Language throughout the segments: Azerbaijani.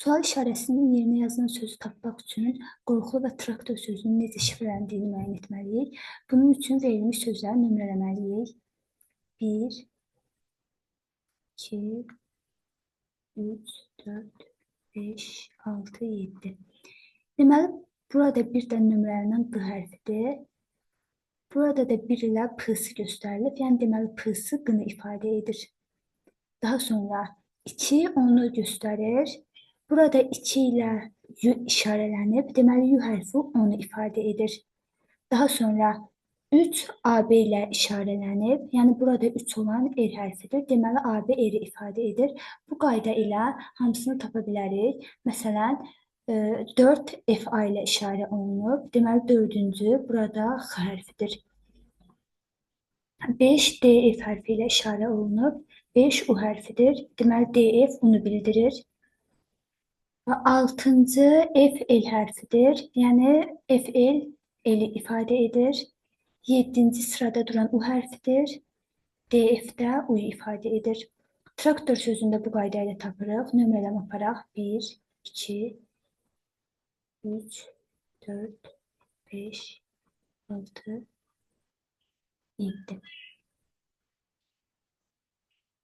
Sual işarəsinin yerinə yazılan sözü tapmaq üçün qorxu və traktor sözünün necə şifrələndiyini müəyyən etməliyik. Bunun üçün verilmiş sözləri nömrələməliyik. 1, 2, 3, 4, 5, 6, 7. Deməli, burada bir də nömrələnən D hərfidir. Burada da 1 ilə P-sı göstərilib. Yəni, deməli, P-sı D-ni ifadə edir. Daha sonra 2 onu göstərir. Burada 2 ilə Y işarələnib. Deməli, Y hərfi onu ifadə edir. Daha sonra 3 AB ilə işarələnib. Yəni, burada 3 olan R hərfidir. Deməli, AB R-i ifadə edir. Bu qayda ilə hamısını tapa bilərik. Məsələn, 4 FA ilə işarə olunub. Deməli, 4-cü burada X hərfidir. 5 DF hərfi ilə işarə olunub. 5 U hərfidir. Deməli, DF unu bildirir. 6-cı FL hərfidir. Yəni, FL L-i ifadə edir. 7-ci sırada duran U hərfidir. DF də U-yu ifadə edir. Traktor sözündə bu qayda ilə tapırıq. Nömrələmə aparaq. 1, 2, 3, 4, 5, 6, 7.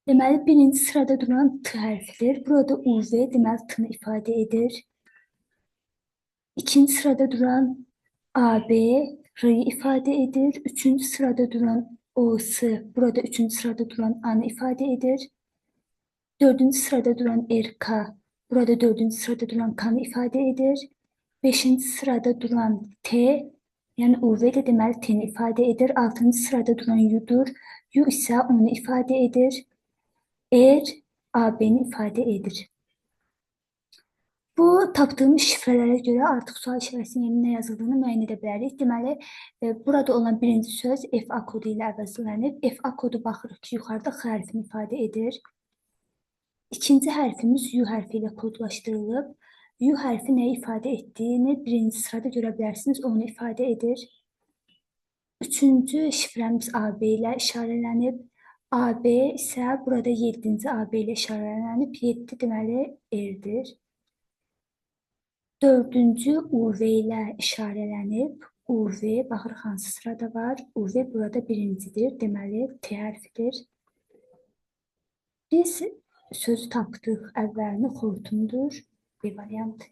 Deməli, birinci sırada duran T hərfidir. Burada UV, deməli, T-ni ifadə edir. İkinci sırada duran AB, R-i ifadə edir. Üçüncü sırada duran O-sı, burada üçüncü sırada duran A-nı ifadə edir. Dördüncü sırada duran RK, burada dördüncü sırada duran K-nı ifadə edir. Beşinci sırada duran T, yəni UV də deməli T-ni ifadə edir. Altıncı sırada duran U-dur. U isə onu ifadə edir. R, AB-ni ifadə edir. Bu, tapdığımız şifrələrə görə artıq sual işarəsinin yerinə yazıldığını müəyyən edə bilərik. Deməli, burada olan birinci söz FA kodu ilə əvəzlənib. FA kodu baxırıq ki, yuxarıda X hərfini ifadə edir. İkinci hərfimiz U hərfi ilə kodlaşdırılıb. U hərfi nəyi ifadə etdiyini birinci sırada görə bilərsiniz, onu ifadə edir. Üçüncü şifrəmiz AB ilə işarələnib. AB isə burada 7-ci AB ilə işarələnib. 7 deməli R-dir. Dördüncü UV ilə işarələnib. UV, baxırıq hansı sırada var. UV burada birincidir. Deməli, T hərfidir. Biz sözü tapdıq. Əvvəlini xortumdur. Bir variant.